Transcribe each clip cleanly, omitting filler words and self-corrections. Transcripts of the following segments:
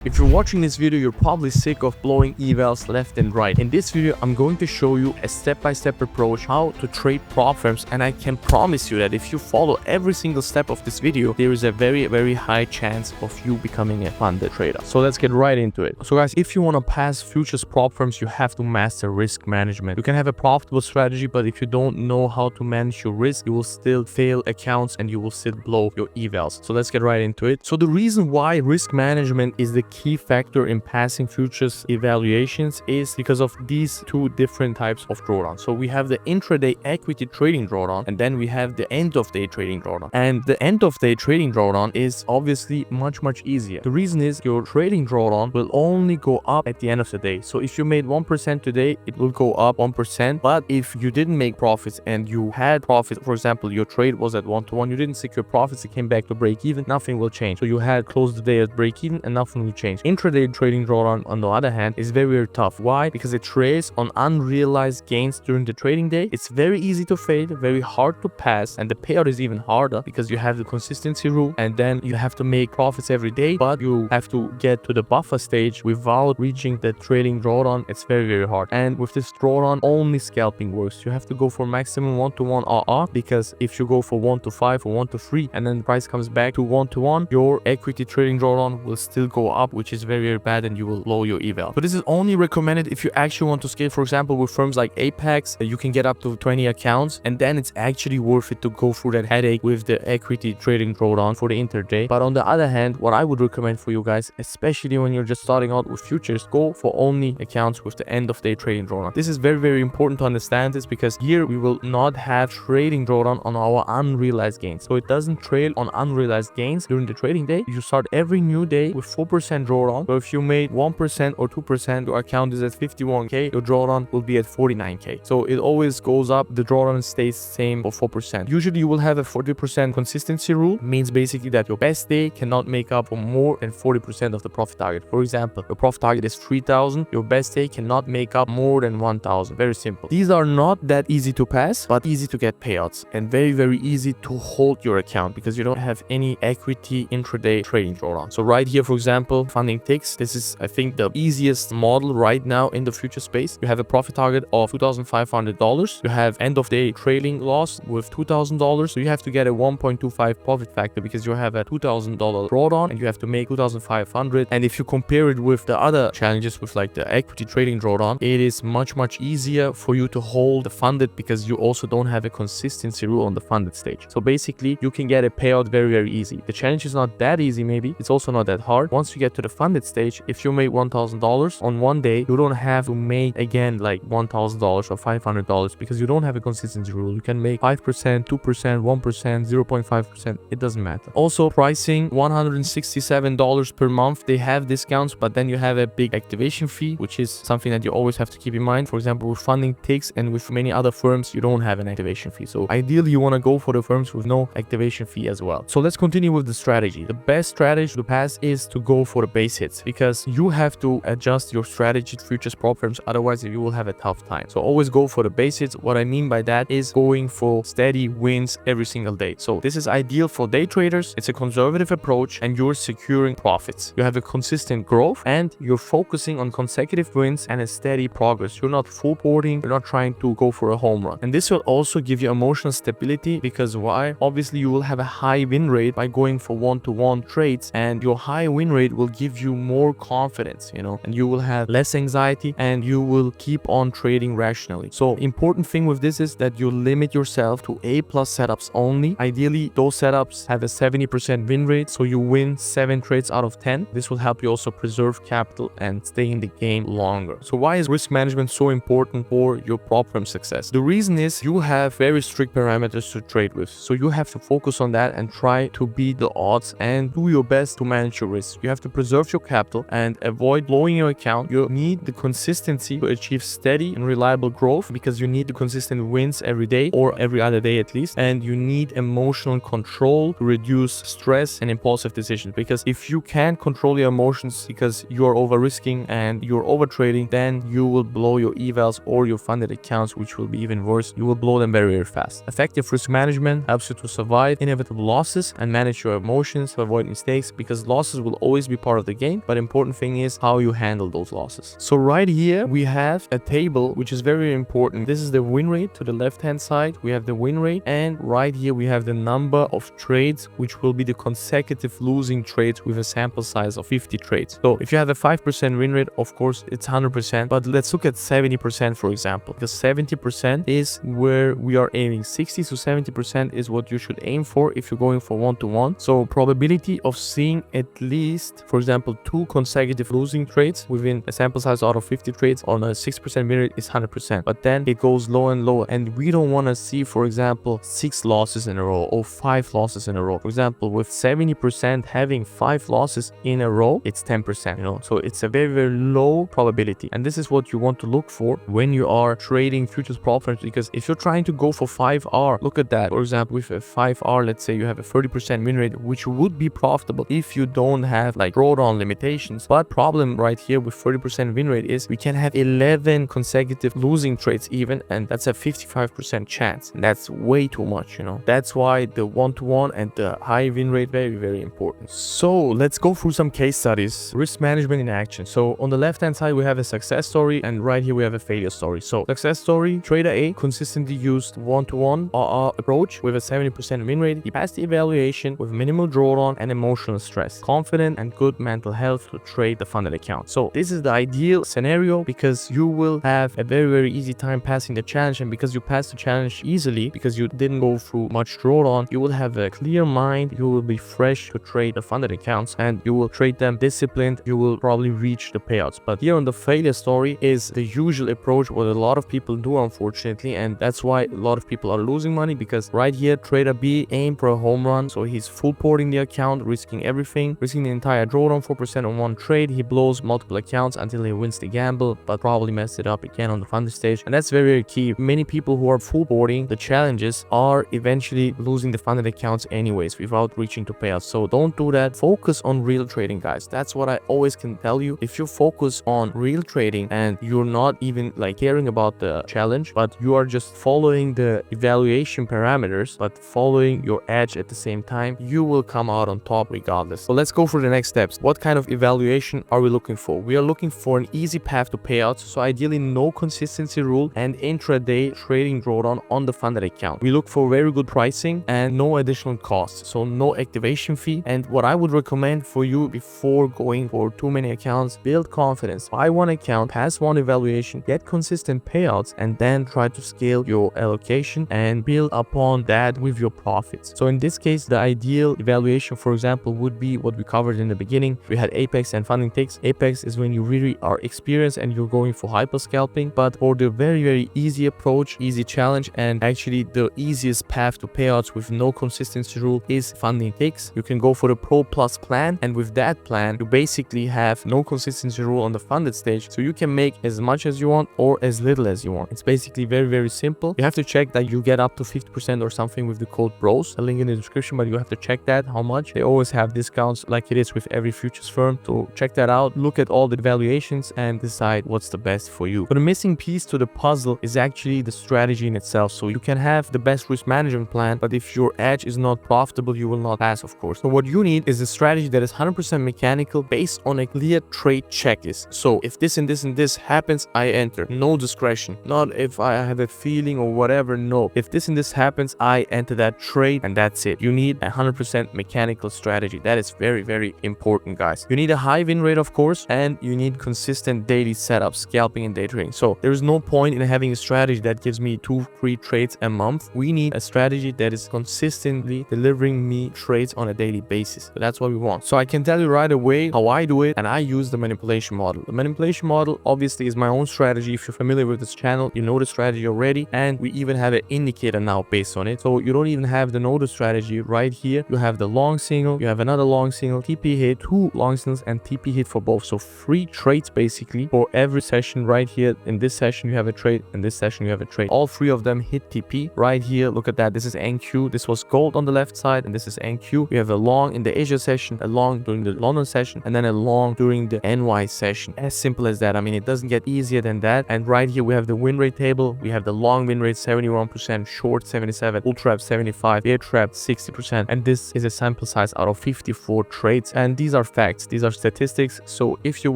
If you're watching this video, you're probably sick of blowing evals left and right. In this video, I'm going to show you a step-by-step approach how to trade prop firms, and I can promise you that if you follow every single step of this video, there is a very high chance of you becoming a funded trader. So let's get right into it. So guys, if you want to pass futures prop firms, you have to master risk management. You can have a profitable strategy, but if you don't know how to manage your risk, you will still fail accounts and you will still blow your evals. So let's get right into it. So the reason why risk management is the key factor in passing futures evaluations is because of these two different types of drawdown. So we have the intraday equity trading drawdown, and then we have the end of day trading drawdown. And the end of day trading drawdown is obviously much easier. The reason is your trading drawdown will only go up at the end of the day. So if you made 1% today, it will go up 1%. But if you didn't make profits and you had profits, for example, your trade was at 1-to-1, you didn't secure profits, it came back to break even, nothing will change. So you had closed the day at break even and nothing will change. Intraday trading drawdown, on the other hand, is very tough. Why? Because it trades on unrealized gains during the trading day. It's very easy to fail, very hard to pass, and the payout is even harder because you have the consistency rule, and then you have to make profits every day, but you have to get to the buffer stage without reaching the trading drawdown. It's very hard. And with this drawdown, only scalping works. You have to go for maximum 1-to-1 RR, because if you go for 1-to-5 or 1-to-3 and then the price comes back to 1-to-1, your equity trading drawdown will still go up, which is very bad, and you will blow your eval. But this is only recommended if you actually want to scale. For example, with firms like Apex, you can get up to 20 accounts, and then it's actually worth it to go through that headache with the equity trading drawdown for the intraday. But on the other hand, what I would recommend for you guys, especially when you're just starting out with futures, go for only accounts with the end of day trading drawdown. This is very important to understand this, because here we will not have trading drawdown on our unrealized gains. So it doesn't trail on unrealized gains during the trading day. You start every new day with 4% drawdown. So if you made 1% or 2%, your account is at 51k, your drawdown will be at 49k. So it always goes up, the drawdown stays same for 4%. Usually you will have a 40% consistency rule. It means basically that your best day cannot make up for more than 40% of the profit target. For example, your profit target is 3,000, your best day cannot make up more than 1,000. Very simple. These are not that easy to pass, but easy to get payouts, and very easy to hold your account because you don't have any equity intraday trading drawdown. So right here, for example, funding ticks. This is, I think, the easiest model right now in the future space. You have a profit target of $2,500. You have end of day trailing loss with $2,000. So you have to get a 1.25 profit factor because you have a $2,000 drawdown and you have to make 2,500. And if you compare it with the other challenges with like the equity trading drawdown, it is much easier for you to hold the funded because you also don't have a consistency rule on the funded stage. So basically you can get a payout very easy. The challenge is not that easy, maybe. It's also not that hard. Once you get to the funded stage, if you make $1,000 on one day, you don't have to make again like $1,000 or $500 because you don't have a consistency rule. You can make 5%, 2%, 1%, 0.5%. It doesn't matter. Also, pricing $167 per month. They have discounts, but then you have a big activation fee, which is something that you always have to keep in mind. For example, with funding ticks and with many other firms, you don't have an activation fee. So ideally, you want to go for the firms with no activation fee as well. So let's continue with the strategy. The best strategy to pass is to go for the base hits, because you have to adjust your strategy to futures prop firms, otherwise you will have a tough time. So always go for the base hits. What I mean by that is going for steady wins every single day. So this is ideal for day traders. It's a conservative approach and you're securing profits. You have a consistent growth and you're focusing on consecutive wins and a steady progress. You're not full porting, you're not trying to go for a home run. And this will also give you emotional stability, because why? Obviously you will have a high win rate by going for 1-to-1 trades, and your high win rate will give you more confidence, and you will have less anxiety and you will keep on trading rationally. So important thing with this is that you limit yourself to A+ setups only. Ideally, those setups have a 70% win rate, so you win 7 trades out of 10. This will help you also preserve capital and stay in the game longer. So why is risk management so important for your prop firm success? The reason is you have very strict parameters to trade with. So you have to focus on that and try to beat the odds and do your best to manage your risk. You have to preserve your capital and avoid blowing your account. You need the consistency to achieve steady and reliable growth, because you need the consistent wins every day or every other day at least. And you need emotional control to reduce stress and impulsive decisions, because if you can't control your emotions because you're over risking and you're over trading, then you will blow your evals or your funded accounts, which will be even worse. You will blow them very fast. Effective risk management helps you to survive inevitable losses and manage your emotions to avoid mistakes, because losses will always be part part of the game, but important thing is how you handle those losses. So right here we have a table which is very important. This is the win rate to the left hand side. We have the win rate, and right here we have the number of trades, which will be the consecutive losing trades with a sample size of 50 trades. So if you have a 5% win rate, of course it's 100%, but let's look at 70%, for example, because 70% is where we are aiming. 60 to 70% is what you should aim for if you're going for one-to-one. So probability of seeing at least, for example, 2 consecutive losing trades within a sample size out of 50 trades on a 6% win rate is 100%, but then it goes lower and lower, and we don't want to see, for example, 6 losses in a row or 5 losses in a row. For example, with 70% having 5 losses in a row, it's 10%, you know, so it's a very, very low probability, and this is what you want to look for when you are trading futures prop firms. Because if you're trying to go for 5R, look at that. For example, with a 5R, let's say you have a 30% win rate, which would be profitable if you don't have like drawdown limitations. But problem right here with 30% win rate is we can have 11 consecutive losing trades even, and that's a 55% chance, and that's way too much, you know. That's why the one-to-one and the high win rate very, very important. So let's go through some case studies. Risk management in action. So on the left hand side we have a success story, and right here we have a failure story. So success story, trader A consistently used one-to-one approach with a 70% win rate. He passed the evaluation with minimal drawdown and emotional stress, confident and good mental health to trade the funded account. So this is the ideal scenario because you will have a very, very easy time passing the challenge, and because you passed the challenge easily because you didn't go through much drawdown, you will have a clear mind, you will be fresh to trade the funded accounts, and you will trade them disciplined. You will probably reach the payouts. But here on the failure story is the usual approach what a lot of people do, unfortunately, and that's why a lot of people are losing money, because right here trader B aimed for a home run, so he's full porting the account, risking everything, risking the entire drawdown, 4% on one trade. He blows multiple accounts until he wins the gamble, but probably messed it up again on the funded stage, and that's very, very key. Many people who are full porting the challenges are eventually losing the funded accounts anyways without reaching to payouts. So don't do that. Focus on real trading, guys. That's what I always can tell you. If you focus on real trading and you're not even like caring about the challenge, but you are just following the evaluation parameters, but following your edge at the same time, you will come out on top regardless. So let's go for the next steps. What kind of evaluation are we looking for? We are looking for an easy path to payouts. So ideally no consistency rule and intraday trading drawdown on the funded account. We look for very good pricing and no additional costs. So no activation fee. And what I would recommend for you before going for too many accounts, build confidence. Buy one account, pass one evaluation, get consistent payouts, and then try to scale your allocation and build upon that with your profits. So in this case, the ideal evaluation, for example, would be what we covered in the beginning. We had Apex and funding ticks. Apex is when you really are experienced and you're going for hyper scalping, but for the very, very easy approach, easy challenge, and actually the easiest path to payouts with no consistency rule is funding ticks. You can go for the Pro Plus plan, and with that plan, you basically have no consistency rule on the funded stage, so you can make as much as you want or as little as you want. It's basically very, very simple. You have to check that you get up to 50% or something with the code BROS, a link in the description, but you have to check that how much. They always have discounts like it is with every futures firm, so check that out. Look at all the valuations and decide what's the best for you. But the missing piece to the puzzle is actually the strategy in itself. So you can have the best risk management plan, but if your edge is not profitable, you will not pass, of course. So what you need is a strategy that is 100% mechanical based on a clear trade checklist. So if this and this and this happens, I enter. No discretion. Not if I have a feeling or whatever. No. If this and this happens, I enter that trade, and that's it. You need a 100% mechanical strategy. That is very, very important, guys. You need a high win rate, of course, and you need consistent daily setups, scalping and day trading. So there is no point in having a strategy that gives me 2-3 trades a month. We need a strategy that is consistently delivering me trades on a daily basis. So that's what we want. So I can tell you right away how I do it, and I use the manipulation model. The manipulation model obviously is my own strategy. If you're familiar with this channel, you know the strategy already, and we even have an indicator now based on it. So you don't even have the node strategy right here. You have the long signal, you have another long signal, TP hit, 2 long signals, and TP hit for both. So 3 trades basically for every session. Right here in this session you have a trade, in this session you have a trade. All 3 of them hit TP. Right here, look at that. This is NQ. This was gold on the left side, and this is NQ. We have a long in the Asia session, a long during the London session, and then a long during the NY session. As simple as that. I mean, it doesn't get easier than that. And right here we have the win rate table. We have the long win rate 71%, short 77, bull trap 75, bear trap 60%, and this is a sample size out of 54 trades, and these are are facts, these are statistics. So if you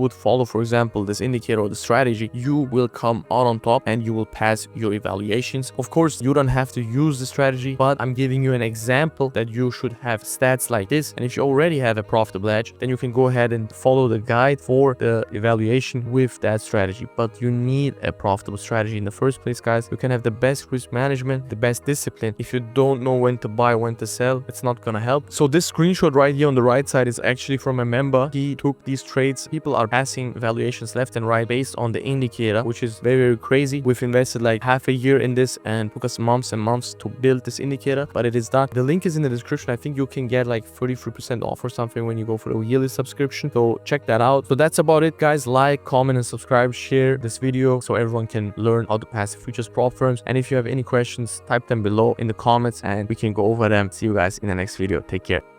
would follow, for example, this indicator or the strategy, you will come out on top and you will pass your evaluations. Of course, you don't have to use the strategy, but I'm giving you an example that you should have stats like this. And if you already have a profitable edge, then you can go ahead and follow the guide for the evaluation with that strategy. But you need a profitable strategy in the first place, guys. You can have the best risk management, the best discipline. If you don't know when to buy, when to sell, it's not gonna help. So this screenshot right here on the right side is actually from a member. He took these trades. People are passing valuations left and right based on the indicator, which is very, very crazy. We've invested like half a year in this and took us months and months to build this indicator, but it is done. The link is in the description. I think you can get like 33% off or something when you go for the yearly subscription. So check that out. So that's about it, guys. Like, comment, and subscribe. Share this video so everyone can learn how to pass futures prop firms. And if you have any questions, type them below in the comments and we can go over them. See you guys in the next video. Take care.